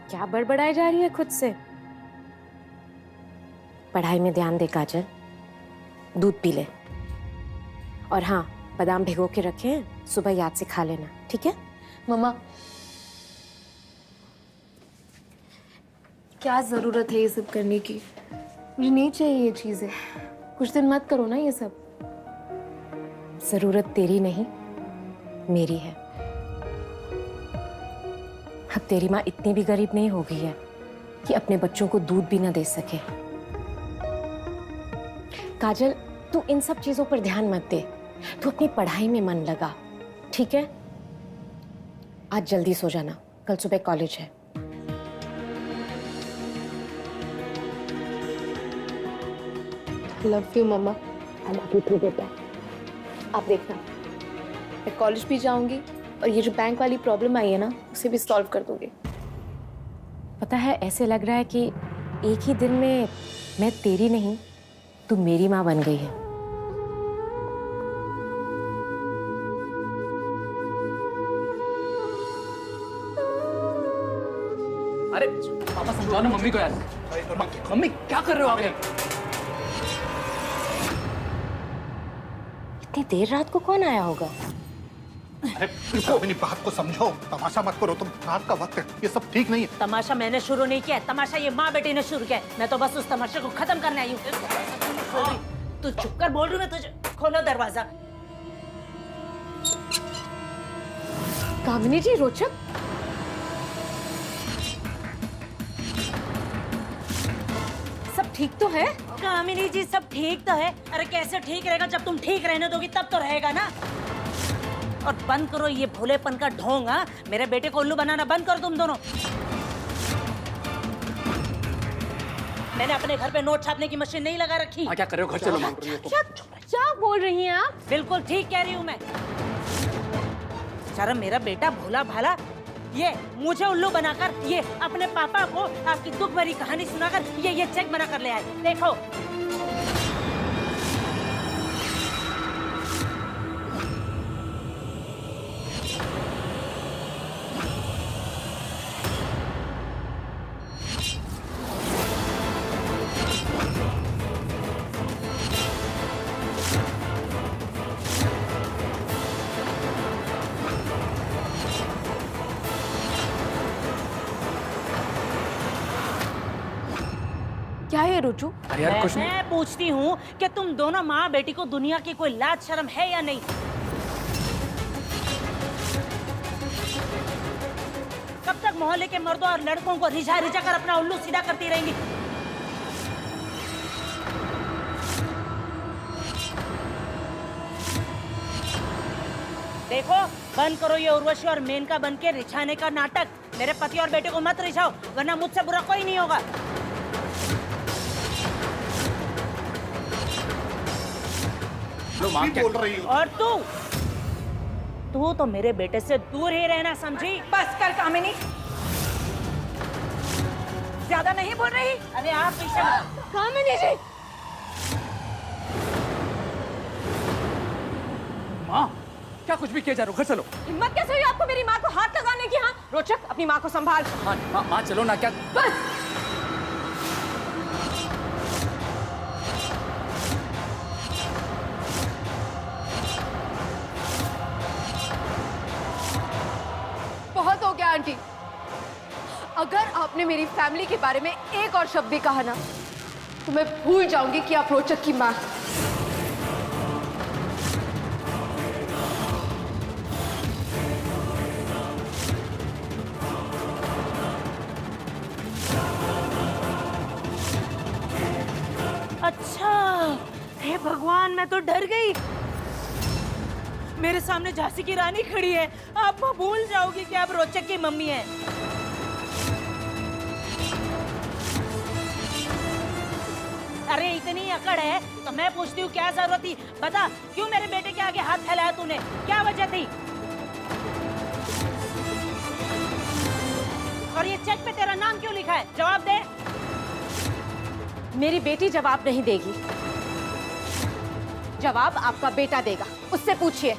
क्या बड़बड़ाई जा रही है खुद से? पढ़ाई में ध्यान दे काजल, दूध पी ले। और हाँ, बादाम भिगो के रखे हैं, सुबह याद से खा लेना, ठीक है? मम्मा, क्या जरूरत है ये सब करने की? मुझे नहीं चाहिए ये चीजें। कुछ दिन मत करो ना ये सब। जरूरत तेरी नहीं, मेरी है। अब तेरी माँ इतनी भी गरीब नहीं हो गई है कि अपने बच्चों को दूध भी ना दे सके। काजल, तू इन सब चीजों पर ध्यान मत दे, तू अपनी पढ़ाई में मन लगा, ठीक है? आज जल्दी सो जाना, कल सुबह कॉलेज है। लव यू मम्मा। आई लव यू टू बेटा। आप देखना, मैं कॉलेज भी जाऊंगी और ये जो बैंक वाली प्रॉब्लम आई है ना, उसे भी सॉल्व कर दूंगी। पता है, ऐसे लग रहा है कि एक ही दिन में मैं तेरी नहीं, तू मेरी माँ बन गई है। अरे पापा समझाओ ना मम्मी को यार। मम्मी क्या कर रहे हो आप? इतनी देर रात को कौन आया होगा? अरे अपनी बात को समझो, तमाशा मत करो, तुम रात का वक्त है, ये सब ठीक नहीं है। तमाशा मैंने शुरू नहीं किया, तमाशा ये माँ बेटी ने शुरू किया। मैं तो बस उस तमाशे को खत्म करने आई हूँ। तू चुप कर, बोल रही हूँ मैं तुझे। खोलो दरवाजा। कामिनी जी, रोचक। सब ठीक तो है? कामिनी जी, सब ठीक तो है। अरे कैसे ठीक रहेगा? जब तुम ठीक रहने दोगी तब तो रहेगा ना। और बंद करो ये भोलेपन का ढोंग। हाँ, मेरे बेटे को उल्लू बनाना बंद करो तुम दोनों। मैंने अपने घर पे नोट छापने की मशीन नहीं लगा रखी। क्या कर रहे हो? घर चलो। क्या बोल रही हैं आप? बिल्कुल ठीक कह रही हूँ मैं। बेचारा मेरा बेटा भोला भाला, ये मुझे उल्लू बनाकर, ये अपने पापा को आपकी दुख भरी कहानी सुनाकर ये चेक बनाकर ले आए। देखो, क्या है रुचु? अरे यार कुछ नहीं। मैं पूछती हूँ कि तुम दोनों माँ बेटी को दुनिया की कोई लाज शर्म है या नहीं? कब तक मोहल्ले के मर्दों और लड़कों को रिझा रिझा कर अपना उल्लू सीधा करती रहेंगी? देखो, बंद करो ये उर्वशी और मेनका बन के रिझाने का नाटक। मेरे पति और बेटे को मत रिझाओ, वरना मुझसे बुरा कोई नहीं होगा। बोल रही हो? और तू तो मेरे बेटे से दूर ही रहना, समझी? बस कर कामिनी, ज्यादा नहीं बोल रही। अरे आप पीछे कामिनी जी! माँ, क्या कुछ भी किया जा रहा है? घर चलो। हिम्मत कैसे हुई आपको मेरी माँ को हाथ लगाने की? हाँ रोचक, अपनी माँ को संभाल। माँ चलो ना। क्या बस। बहुत हो गया आंटी। अगर आपने मेरी फैमिली के बारे में एक और शब्द भी कहा ना, तो मैं भूल जाऊंगी कि आप रोचक की माँ। अच्छा, हे भगवान, मैं तो डर गई। मेरे सामने झांसी की रानी खड़ी है, आप भूल जाओगी कि आप रोचक की मम्मी हैं। अरे इतनी अकड़ है तो मैं पूछती हूँ, क्या जरूरत थी? बता, क्यों मेरे बेटे के आगे हाथ फैलाया तूने? क्या वजह थी? और ये चेक पे तेरा नाम क्यों लिखा है? जवाब दे। मेरी बेटी जवाब नहीं देगी, जवाब आपका बेटा देगा, उससे पूछिए।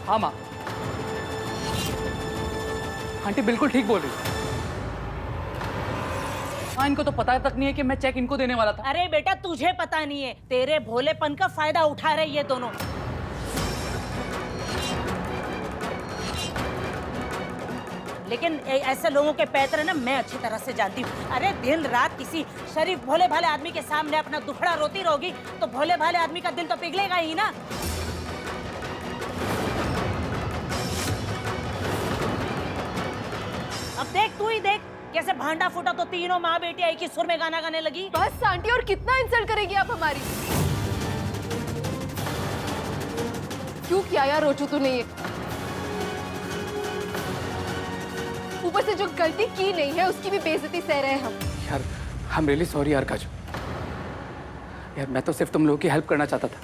हाँ माँ, आंटी बिल्कुल ठीक बोल रही है। हाँ, इनको तो पता तक नहीं है कि मैं चेक इनको देने वाला था। अरे बेटा तुझे पता नहीं है, तेरे भोलेपन का फायदा उठा रहे ये दोनों। लेकिन ऐसे लोगों के पैतरे ना मैं अच्छी तरह से जानती हूँ। अरे दिन रात किसी शरीफ भोले भाले आदमी के सामने अपना दुखड़ा रोती रहोगी तो भोले भाले आदमी का दिल तो पिघलेगा ही ना। अब देख, तू ही देख कैसे भांडा फूटा तो तीनों माँ बेटी एक ही सुर में गाना गाने लगी। बस आंटी, और कितना इंसल्ट करेगी आप हमारी? क्यों किया यार रोचू तूने ये? ऊपर से जो गलती की नहीं है उसकी भी बेइज्जती सह रहे हैं हम। यार आई एम रियली सॉरी यार काजू। यार मैं तो सिर्फ तुम लोगों की हेल्प करना चाहता था।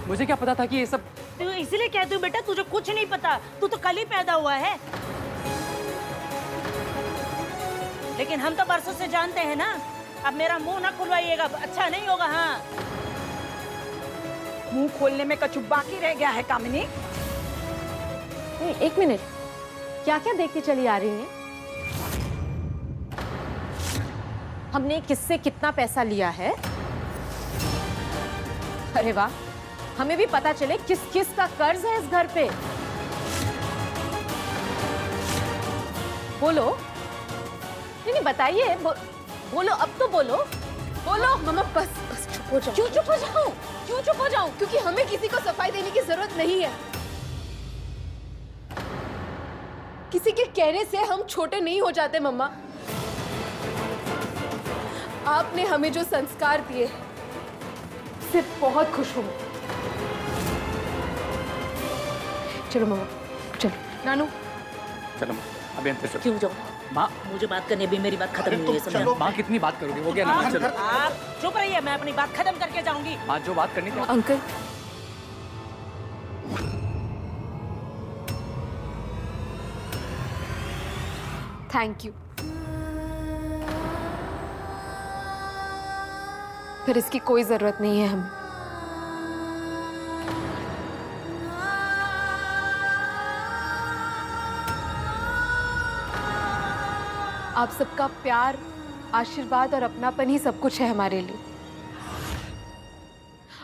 मुझे क्या पता था कि ये सब। तू इसलिए कहती हूँ बेटा, तुझे कुछ नहीं पता, तू तो कल ही पैदा हुआ है। लेकिन हम तो बरसों से जानते हैं ना। अब मेरा मुंह ना खुलवाइएगा, अच्छा नहीं होगा। हाँ, मुंह खोलने में कछु बाकी रह गया है कामिनी? एक मिनट, क्या क्या देखती चली आ रही है? हमने किससे कितना पैसा लिया है? अरे वाह, हमें भी पता चले किस किस का कर्ज है इस घर पे। बोलो, नहीं बताइए, बोलो, अब तो बोलो। बोलो मम्मा, बस चुप हो जाओ। क्यों चुप हो जाऊं? क्यों चुप हो जाऊं? क्योंकि हमें किसी को सफाई देने की जरूरत नहीं है। किसी के कहने से हम छोटे नहीं हो जाते मम्मा। आपने हमें जो संस्कार दिए उससे बहुत खुश हूं। चलो मम्मा, चलो। नानू चलो माँ, अभी अंतर चलो। क्यों जाओ? माँ, मुझे बात करनी अभी मेरी बात खत्म नहीं हुई है, समझा? माँ कितनी बात करोगे? हो गया ना माँ, चलो। आप चुप रहिए, मैं अपनी बात खत्म करके जाऊंगी। माँ जो बात करनी थी। Uncle, thank you. फिर इसकी कोई जरूरत नहीं है हमें। आप सबका प्यार, आशीर्वाद और अपनापन ही सब कुछ है हमारे लिए।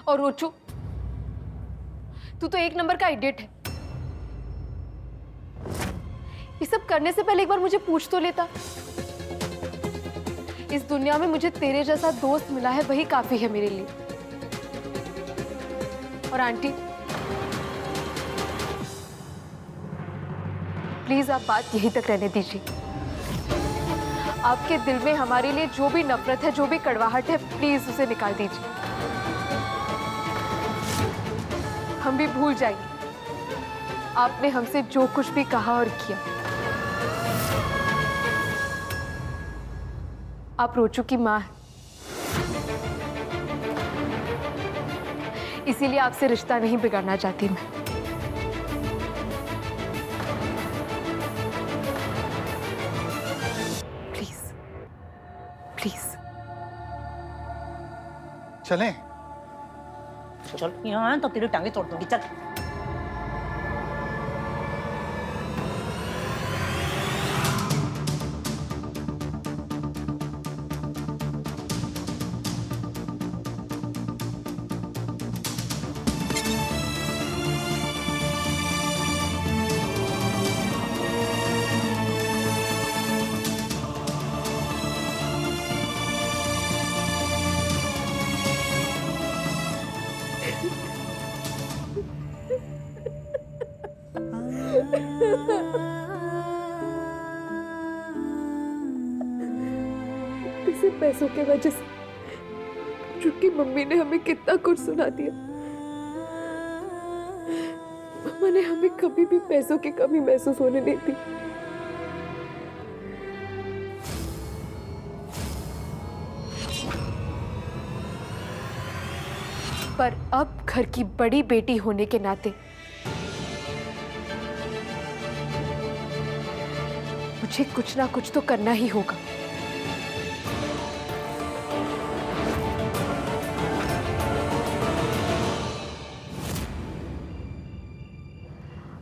और रोचू, तू तो एक नंबर का इडियट है। ये सब करने से पहले एक बार मुझे पूछ तो लेता। इस दुनिया में मुझे तेरे जैसा दोस्त मिला है, वही काफी है मेरे लिए। और आंटी, प्लीज आप बात यहीं तक रहने दीजिए। आपके दिल में हमारे लिए जो भी नफरत है, जो भी कड़वाहट है, प्लीज उसे निकाल दीजिए। हम भी भूल जाएंगे आपने हमसे जो कुछ भी कहा और किया। आप रोचू की माँ हैं, इसीलिए आपसे रिश्ता नहीं बिगाड़ना चाहती मैं। प्लीज प्लीज चलें? चल यहाँ तो तेरी टांगे तोड़ दूंगी, चल। इसी पैसों के वजह से चूंकि मम्मी ने हमें कितना कुछ सुना दिया। मम्मा ने हमें कभी भी पैसों की कमी महसूस होने नहीं दी। पर अब घर की बड़ी बेटी होने के नाते मुझे कुछ ना कुछ तो करना ही होगा।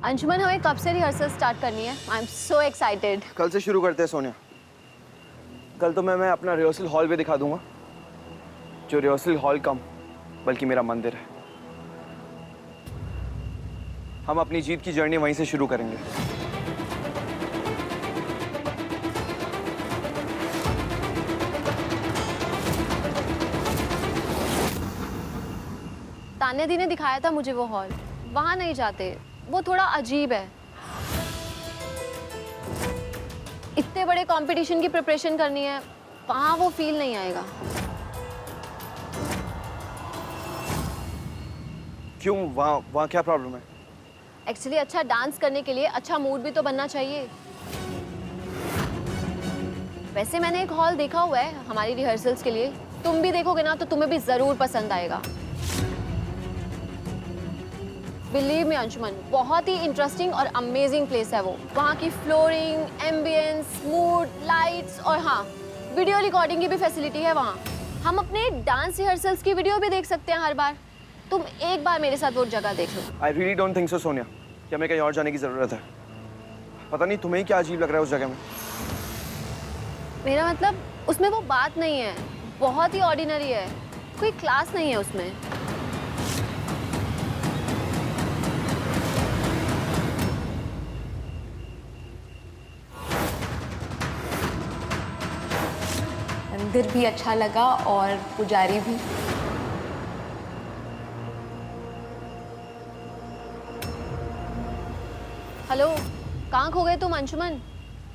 अंशुमन, हमें कब से रिहर्सल स्टार्ट करनी है? I am so excited. कल से शुरू करते हैं सोनिया। कल तो मैं अपना रिहर्सल हॉल भी दिखा दूंगा, जो रिहर्सल हॉल कम बल्कि मेरा मंदिर है। हम अपनी जीत की जर्नी वहीं से शुरू करेंगे। तान्या दी ने दिखाया था मुझे वो हॉल, वहां नहीं जाते, वो थोड़ा अजीब है। इतने बड़े कंपटीशन की प्रिपरेशन करनी है, वहां वो फील नहीं आएगा। क्यों? वहाँ क्या प्रॉब्लम है? एक्चुअली अच्छा डांस करने के लिए अच्छा मूड भी तो बनना चाहिए। वैसे मैंने एक हॉल देखा हुआ है हमारी रिहर्सल्स के लिए, तुम भी देखोगे ना तो तुम्हें भी जरूर पसंद आएगा। बिलीव मी अंशुमन, बहुत ही इंटरेस्टिंग और अमेजिंग प्लेस है वो। वहाँ की फ्लोरिंग, एम्बियंस, मूड, लाइट्स और हाँ, वीडियो रिकॉर्डिंग की भी फैसिलिटी है वहाँ। हम अपने डांस रिहर्सल्स की वीडियो भी देख सकते हैं हर बार। तुम एक बार मेरे साथ वो जगह देख लो। I really don't think so Sonia कि हमें कहीं और जाने की जरूरत है। पता नहीं तुम्हें क्या अजीब लग रहा है उस जगह में। मेरा मतलब उसमें वो बात नहीं है, बहुत ही ऑर्डिनरी है, कोई क्लास नहीं है उसमें। मंदिर भी अच्छा लगा और पुजारी भी। हेलो, कहाँ खो गए तुम Anshuman?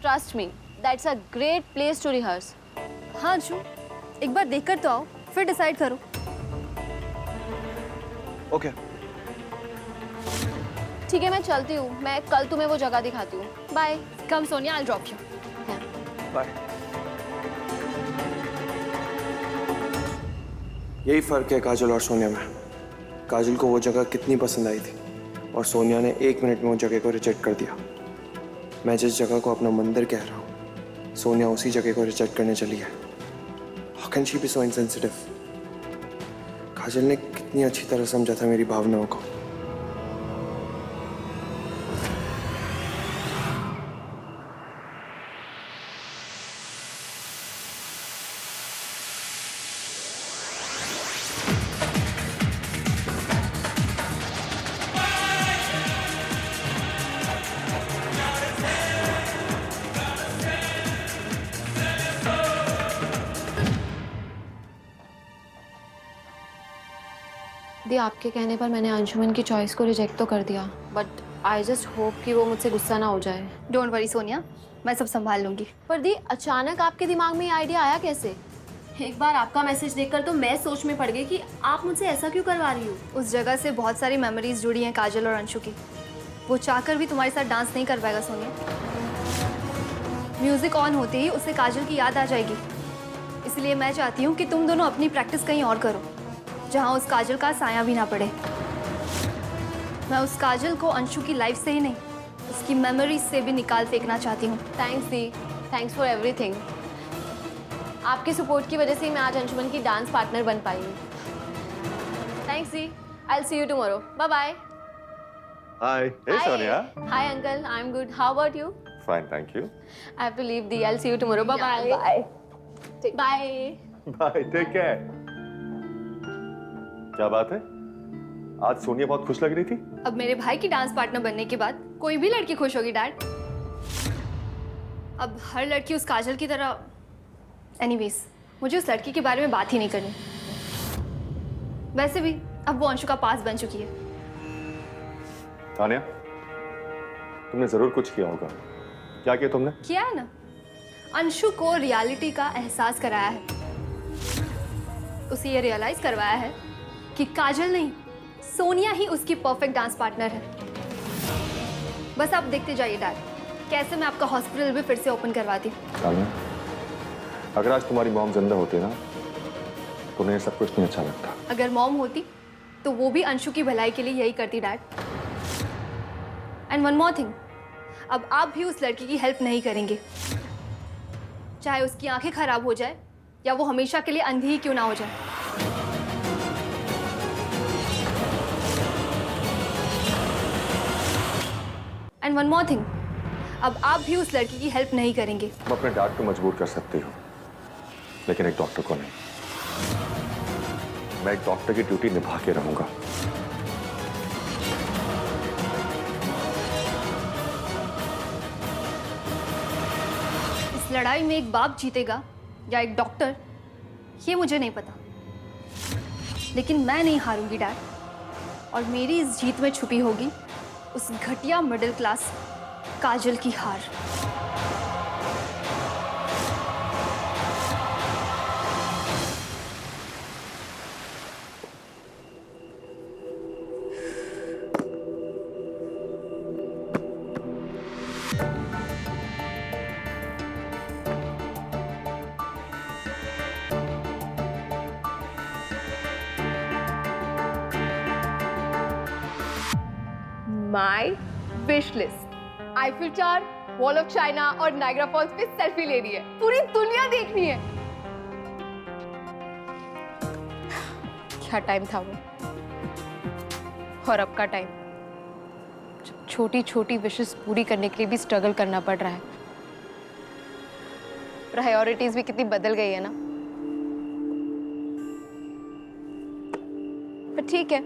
Trust me, that's a great place to rehearse. हाँ अंशु, एक बार देखकर तो आओ, फिर डिसाइड करो। ओके ठीक है, मैं चलती हूँ। मैं कल तुम्हें वो जगह दिखाती हूँ। Bye. Come Sonia, I will drop you. Bye. यही फर्क है काजल और सोनिया में। काजल को वो जगह कितनी पसंद आई थी और सोनिया ने 1 मिनट में वो जगह को रिजेक्ट कर दिया। मैं जिस जगह को अपना मंदिर कह रहा हूँ, सोनिया उसी जगह को रिजेक्ट करने चली है। How can she be so insensitive? Kajal ने कितनी अच्छी तरह समझा था मेरी भावनाओं को। दी, आपके कहने पर मैंने अंशुमन की चॉइस को रिजेक्ट तो कर दिया, बट आई जस्ट होप कि वो मुझसे गुस्सा ना हो जाए। डोंट वरी सोनिया, मैं सब संभाल लूंगी। पर दी, अचानक आपके दिमाग में ये आइडिया आया कैसे? एक बार आपका मैसेज देखकर तो मैं सोच में पड़ गई कि आप मुझसे ऐसा क्यों करवा रही हो। उस जगह से बहुत सारी मेमोरीज जुड़ी हैं काजल और अंशु की। वो चाहकर भी तुम्हारे साथ डांस नहीं कर पाएगा सोनिया। म्यूजिक ऑन होते ही उसे काजल की याद आ जाएगी। इसलिए मैं चाहती हूँ कि तुम दोनों अपनी प्रैक्टिस कहीं और करो, जहाँ उस काजल का साया भी ना पड़े। मैं उस काजल को अंशु की लाइफ से ही नहीं, उसकी मेमोरीज से भी निकाल फेंकना चाहती हूँ। Thanks the, thanks for everything. आपकी सपोर्ट की वजह से ही मैं आज अंशुमन की डांस पार्टनर बन पाई हूँ। थैंक्स दी, I will see you tomorrow. Bye bye. Hi. Hey, Sonia. Hi uncle, I'm good. How about you? Fine, thank you. I have to leave the, I'll see you tomorrow. Bye bye. Bye. Bye. Bye. Take care. क्या बात है? आज सोनिया बहुत खुश लग रही थी। अब मेरे भाई की डांस पार्टनर बनने के बाद कोई भी लड़की खुश होगी डैड। अब हर लड़की उस काजल की तरह। एनीवेज, मुझे उस लड़की के बारे में बात ही नहीं करनी। वैसे भी अब वो अंशु का पास बन चुकी है। तान्या, तुमने जरूर कुछ किया होगा। क्या किया तुमने? किया है ना, अंशु को रियलिटी का एहसास कराया है। उसे ये रियलाइज करवाया है कि काजल नहीं, सोनिया ही उसकी परफेक्ट डांस पार्टनर है। बस आप देखते जाइए डैड, कैसे मैं आपका हॉस्पिटल भी फिर से ओपन करवाती हूँ। तान्या, अगर आज तुम्हारी मॉम जिंदा होती ना, तो उन्हें सब कुछ नहीं अच्छा लगता। अगर मॉम होती तो वो भी अंशु की भलाई के लिए यही करती dad. And one more thing, अब आप भी उस लड़की की हेल्प नहीं करेंगे, चाहे उसकी आंखें खराब हो जाए या वो हमेशा के लिए अंधी ही क्यों ना हो जाए। वन मोर थिंग, अब आप भी उस लड़की की हेल्प नहीं करेंगे। तुम अपने डैड को मजबूर कर सकती हो, लेकिन एक डॉक्टर को नहीं। मैं एक डॉक्टर की ड्यूटी निभा के रहूंगा। इस लड़ाई में एक बाप जीतेगा या एक डॉक्टर, ये मुझे नहीं पता, लेकिन मैं नहीं हारूंगी डैड। और मेरी इस जीत में छुपी होगी उस घटिया मिडिल क्लास काजल की हार। My wish list, Eiffel tower, wall of China और नायग्रा फॉल्स पे सेल्फी लेनी है, पूरी दुनिया देखनी है। क्या टाइम था वो, और अब का टाइम जब छोटी छोटी विशेस पूरी करने के लिए भी स्ट्रगल करना पड़ रहा है। प्रायोरिटीज भी कितनी बदल गई है ना। पर ठीक है,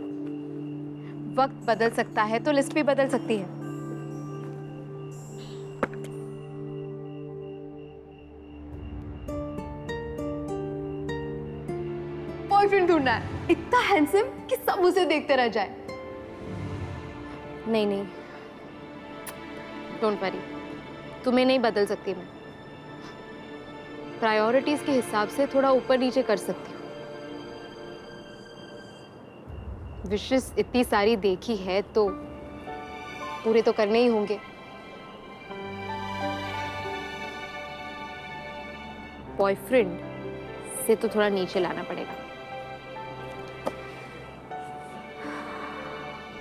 वक्त बदल सकता है तो लिस्ट भी बदल सकती है। बॉयफ्रेंड ढूंढना है, इतना हैंडसम कि सब उसे देखते रह जाए। नहीं नहीं, डोंट वरी, तुम्हें नहीं बदल सकती मैं। प्रायोरिटीज के हिसाब से थोड़ा ऊपर नीचे कर सकती हूँ। विशेस इतनी सारी देखी है तो पूरे तो करने ही होंगे। बॉयफ्रेंड से तो थोड़ा नीचे लाना पड़ेगा।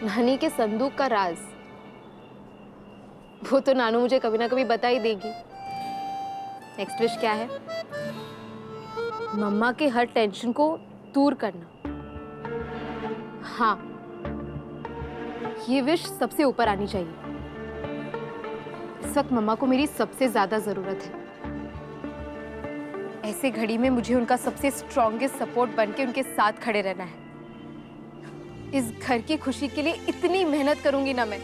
नानी के संदूक का राज वो तो नानू मुझे कभी ना कभी बता ही देगी। नेक्स्ट विश क्या है? मम्मा के हर टेंशन को दूर करना। हाँ, ये विश सबसे ऊपर आनी चाहिए। इस वक्त मम्मा को मेरी सबसे ज्यादा जरूरत है। ऐसे घड़ी में मुझे उनका सबसे स्ट्रॉन्गेस्ट सपोर्ट बनके उनके साथ खड़े रहना है। इस घर की खुशी के लिए इतनी मेहनत करूंगी ना मैं,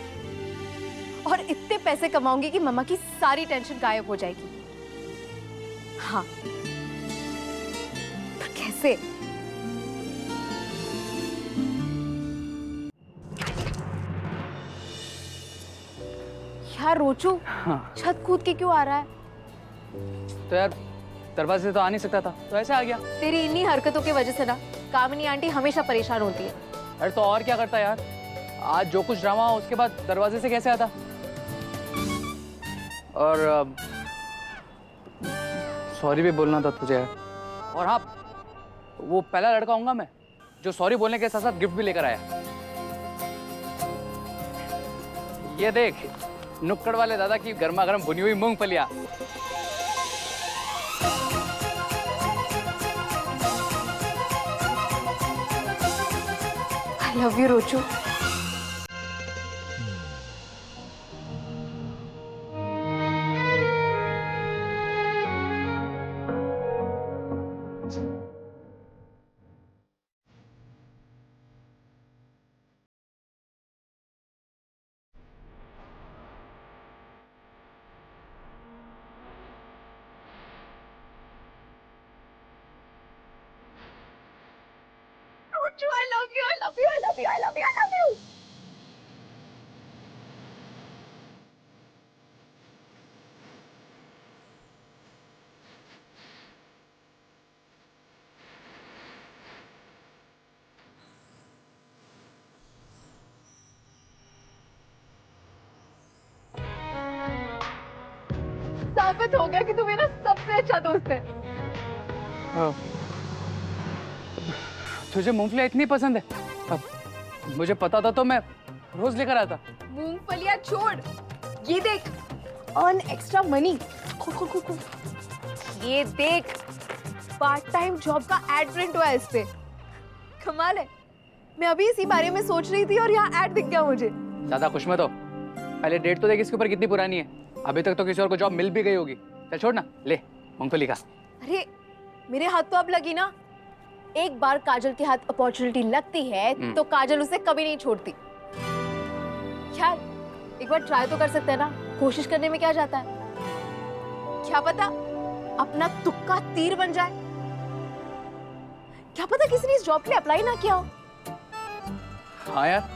और इतने पैसे कमाऊंगी कि मम्मा की सारी टेंशन गायब हो जाएगी। हाँ, पर कैसे? यार रोचू, छत कूद के क्यों आ रहा है? तो यार दरवाजे से तो आ नहीं सकता था, तो ऐसे आ गया। तेरी इन्हीं हरकतों की वजह से ना कामिनी आंटी हमेशा परेशान होती है। अरे तो और क्या करता यार, आज जो कुछ ड्रामा उसके बाद दरवाजे से कैसे आता? और सॉरी भी बोलना था तुझे यार। और हाँ, वो पहला लड़का होऊंगा मैं जो सॉरी बोलने के साथ साथ गिफ्ट भी लेकर आया। ये देख, नुक्कड़ वाले दादा की गर्मा गर्म भुनी हुई मूंगफलियां। I love you Rochu. I love you, I love you, I love you, I love you, I love you. साबित हो गया कि तू मेरा सबसे अच्छा दोस्त है। तुझे मूंगफलियां इतनी पसंद है? अब मुझे पता था तो मैं रोज लेकर आता। मूंगफलियां छोड़, ये देख, अर्न एक्स्ट्रा मनी। ये देख, पार्ट टाइम जॉब का एड प्रिंट हुआ है इस पे। कमाल है, मैं अभी इसी बारे में सोच रही थी और यहाँ एड दिख गया मुझे। ज्यादा खुश मत हो, पहले डेट तो देख इसके ऊपर कितनी पुरानी है। अभी तक तो किसी और को जॉब मिल भी गई होगी। चल छोड़ ना, ले मूंगफली खा। अरे मेरे हाथ तो अब लगी ना। एक बार काजल के हाथ अपॉर्चुनिटी लगती है तो काजल उसे कभी नहीं छोड़ती। यार एक बार ट्राई तो कर सकते हैं ना, कोशिश करने में क्या जाता है। क्या पता अपना तुक्का तीर बन जाए। क्या पता किसी ने इस जॉब के लिए अप्लाई ना किया हो। हाँ यार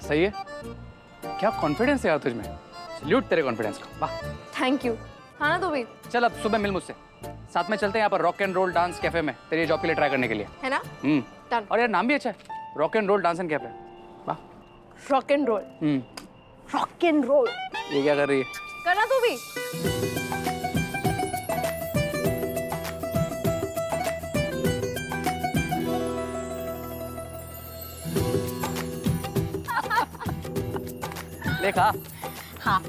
सही है। क्या कॉन्फिडेंस है यार तुझमें। सल्यूट तेरे कॉन्फिडेंस को, वाह। Thank you. खाना तो भी चल अब सुबह मिल मुझसे, साथ में चलते हैं यहाँ पर rock and roll dance cafe में तेरी जॉब के लिए ट्राई करने के लिए, है ना। डन। और यार नाम भी अच्छा है, rock and roll dance and cafe. वाह। Rock and roll. Rock and roll. ये क्या कर रही है? करना तो भी। देखा। हाँ